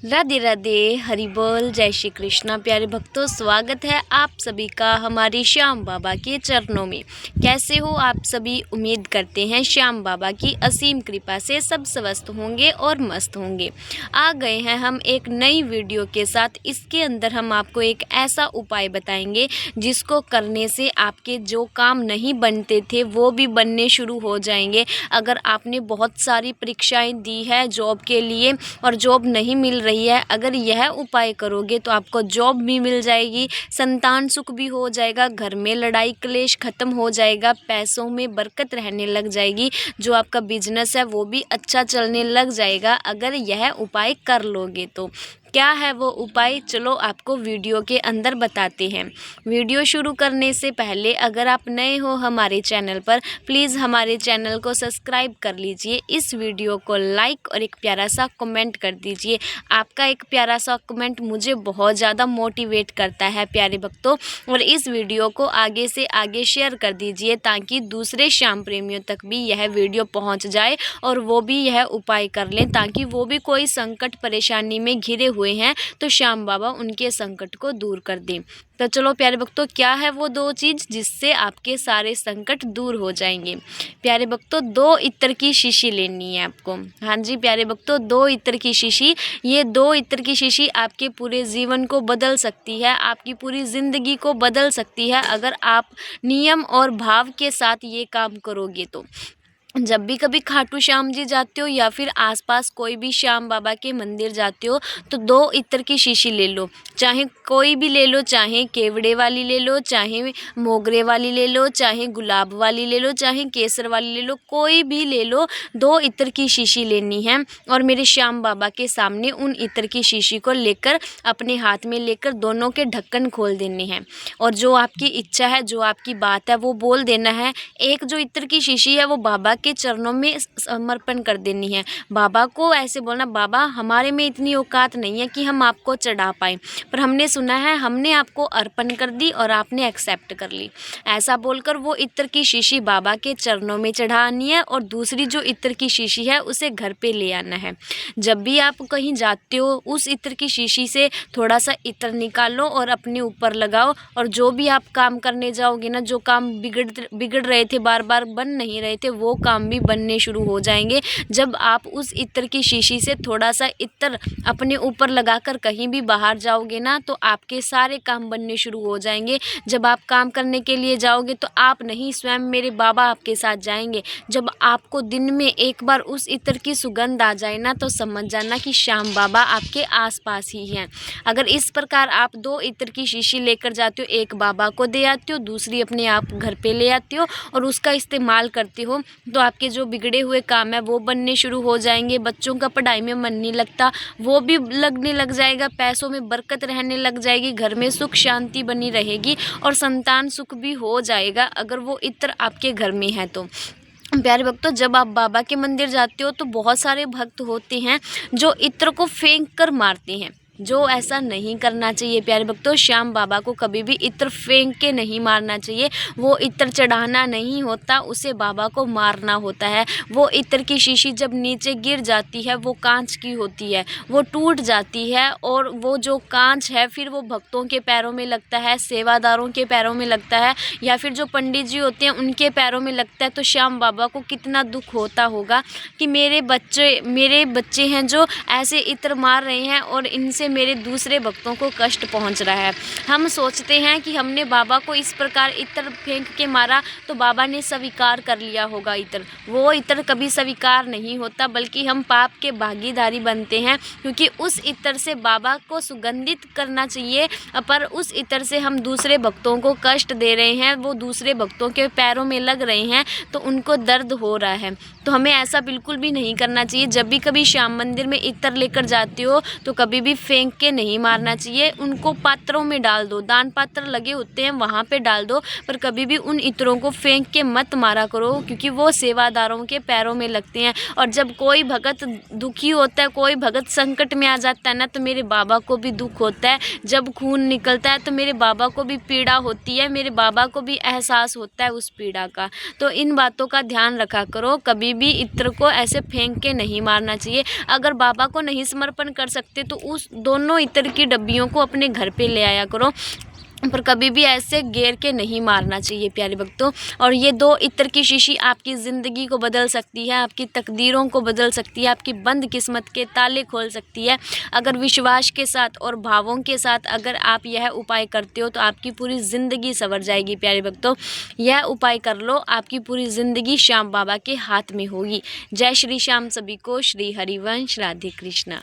राधे राधे, हरि बोल, जय श्री कृष्णा। प्यारे भक्तों, स्वागत है आप सभी का हमारे श्याम बाबा के चरणों में। कैसे हो आप सभी? उम्मीद करते हैं श्याम बाबा की असीम कृपा से सब स्वस्थ होंगे और मस्त होंगे। आ गए हैं हम एक नई वीडियो के साथ। इसके अंदर हम आपको एक ऐसा उपाय बताएंगे जिसको करने से आपके जो काम नहीं बनते थे वो भी बनने शुरू हो जाएंगे। अगर आपने बहुत सारी परीक्षाएं दी है जॉब के लिए और जॉब नहीं मिल रही है, अगर यह उपाय करोगे तो आपको जॉब भी मिल जाएगी, संतान सुख भी हो जाएगा, घर में लड़ाई क्लेश खत्म हो जाएगा, पैसों में बरकत रहने लग जाएगी, जो आपका बिजनेस है वो भी अच्छा चलने लग जाएगा अगर यह उपाय कर लोगे तो। क्या है वो उपाय, चलो आपको वीडियो के अंदर बताते हैं। वीडियो शुरू करने से पहले अगर आप नए हो हमारे चैनल पर, प्लीज़ हमारे चैनल को सब्सक्राइब कर लीजिए, इस वीडियो को लाइक और एक प्यारा सा कमेंट कर दीजिए। आपका एक प्यारा सा कमेंट मुझे बहुत ज़्यादा मोटिवेट करता है प्यारे भक्तों। और इस वीडियो को आगे से आगे शेयर कर दीजिए ताकि दूसरे श्याम प्रेमियों तक भी यह वीडियो पहुंच जाए और वो भी यह उपाय कर लें, ताकि वो भी कोई संकट परेशानी में घिरे हुए हैं तो श्याम बाबा उनके संकट को दूर कर दें। तो चलो प्यारे भक्तों, क्या है वो दो चीज़ जिससे आपके सारे संकट दूर हो जाएंगे। प्यारे भक्तों, 2 इत्र की शीशी लेनी है आपको। हाँ जी प्यारे भक्तों, 2 इत्र की शीशी। ये 2 इत्र की शीशी आपके पूरे जीवन को बदल सकती है, आपकी पूरी ज़िंदगी को बदल सकती है अगर आप नियम और भाव के साथ ये काम करोगे तो। जब भी कभी खाटू श्याम जी जाते हो या फिर आसपास कोई भी श्याम बाबा के मंदिर जाते हो तो 2 इत्र की शीशी ले लो, चाहे कोई भी ले लो, चाहे केवड़े वाली ले लो, चाहे मोगरे वाली ले लो, चाहे गुलाब वाली ले लो, चाहे केसर वाली ले लो, कोई भी ले लो। 2 इत्र की शीशी लेनी है और मेरे श्याम बाबा के सामने उन इत्र की शीशी को लेकर अपने हाथ में लेकर दोनों के ढक्कन खोल देने हैं और जो आपकी इच्छा है, जो आपकी बात है वो बोल देना है। एक जो इत्र की शीशी है वो बाबा के चरणों में समर्पण कर देनी है। बाबा को ऐसे बोलना, बाबा हमारे में इतनी औकात नहीं है कि हम आपको चढ़ा पाएँ, पर हमने सुना है, हमने आपको अर्पण कर दी और आपने एक्सेप्ट कर ली। ऐसा बोलकर वो इत्र की शीशी बाबा के चरणों में चढ़ानी है और दूसरी जो इत्र की शीशी है उसे घर पे ले आना है। जब भी आप कहीं जाते हो उस इत्र की शीशी से थोड़ा सा इत्र निकालो और अपने ऊपर लगाओ और जो भी आप काम करने जाओगे ना, जो काम बिगड़ रहे थे, बार बार बन नहीं रहे थे, वो काम भी बनने शुरू हो जाएंगे। जब आप उस इत्र की शीशी से थोड़ा सा इत्र अपने ऊपर लगाकर कहीं भी बाहर जाओगे ना तो आपके सारे काम बनने शुरू हो जाएंगे। जब आप काम करने के लिए जाओगे तो आप नहीं, स्वयं मेरे बाबा आपके साथ जाएंगे। जब आपको दिन में एक बार उस इत्र की सुगंध आ जाए ना तो समझ जाना कि श्याम बाबा आपके आसपास ही हैं। अगर इस प्रकार आप 2 इत्र की शीशी लेकर जाते हो, एक बाबा को दे आते हो, दूसरी अपने आप घर पे ले आते हो और उसका इस्तेमाल करते हो, तो आपके जो बिगड़े हुए काम है वो बनने शुरू हो जाएंगे। बच्चों का पढ़ाई में मन नहीं लगता, वो भी लगने लग जाएगा, पैसों में बरकत रहने लग जाएगी, घर में सुख शांति बनी रहेगी और संतान सुख भी हो जाएगा अगर वो इत्र आपके घर में है तो। प्यारे भक्तों, जब आप बाबा के मंदिर जाते हो तो बहुत सारे भक्त होते हैं जो इत्र को फेंक कर मारते हैं, जो ऐसा नहीं करना चाहिए। प्यारे भक्तों, श्याम बाबा को कभी भी इत्र फेंक के नहीं मारना चाहिए। वो इत्र चढ़ाना नहीं होता, उसे बाबा को मारना होता है। वो इत्र की शीशी जब नीचे गिर जाती है वो कांच की होती है, वो टूट जाती है और वो जो कांच है फिर वो भक्तों के पैरों में लगता है, सेवादारों के पैरों में लगता है या फिर जो पंडित जी होते हैं उनके पैरों में लगता है। तो श्याम बाबा को कितना दुख होता होगा कि मेरे बच्चे हैं जो ऐसे इत्र मार रहे हैं और इनसे मेरे दूसरे भक्तों को कष्ट पहुंच रहा है। हम सोचते हैं कि हमने बाबा को इस प्रकार इत्र फेंक के मारा तो बाबा ने स्वीकार कर लिया होगा इत्र। वो इत्र कभी स्वीकार नहीं होता, बल्कि हम पाप के भागीदारी बनते हैं, क्योंकि उस इत्र से बाबा को सुगंधित करना चाहिए, पर उस इत्र से हम दूसरे भक्तों को कष्ट दे रहे हैं, वो दूसरे भक्तों के पैरों में लग रहे हैं तो उनको दर्द हो रहा है। तो हमें ऐसा बिल्कुल भी नहीं करना चाहिए। जब भी कभी श्याम मंदिर में इत्र लेकर जाते हो तो कभी भी फेंक के नहीं मारना चाहिए, उनको पात्रों में डाल दो, दान पात्र लगे होते हैं वहाँ पे डाल दो, पर कभी भी उन इत्रों को फेंक के मत मारा करो, क्योंकि वो सेवादारों के पैरों में लगते हैं। और जब कोई भगत दुखी होता है, कोई भगत संकट में आ जाता है ना, तो मेरे बाबा को भी दुख होता है। जब खून निकलता है तो मेरे बाबा को भी पीड़ा होती है, मेरे बाबा को भी एहसास होता है उस पीड़ा का। तो इन बातों का ध्यान रखा करो, कभी भी इत्र को ऐसे फेंक के नहीं मारना चाहिए। अगर बाबा को नहीं समर्पण कर सकते तो उस दोनों इत्र की डब्बियों को अपने घर पे ले आया करो, पर कभी भी ऐसे घेर के नहीं मारना चाहिए प्यारे भक्तों। और ये 2 इत्र की शीशी आपकी ज़िंदगी को बदल सकती है, आपकी तकदीरों को बदल सकती है, आपकी बंद किस्मत के ताले खोल सकती है। अगर विश्वास के साथ और भावों के साथ अगर आप यह उपाय करते हो तो आपकी पूरी ज़िंदगी संवर जाएगी प्यारे भक्तों। यह उपाय कर लो, आपकी पूरी ज़िंदगी श्याम बाबा के हाथ में होगी। जय श्री श्याम सभी को। श्री हरिवंश। राधे कृष्णा।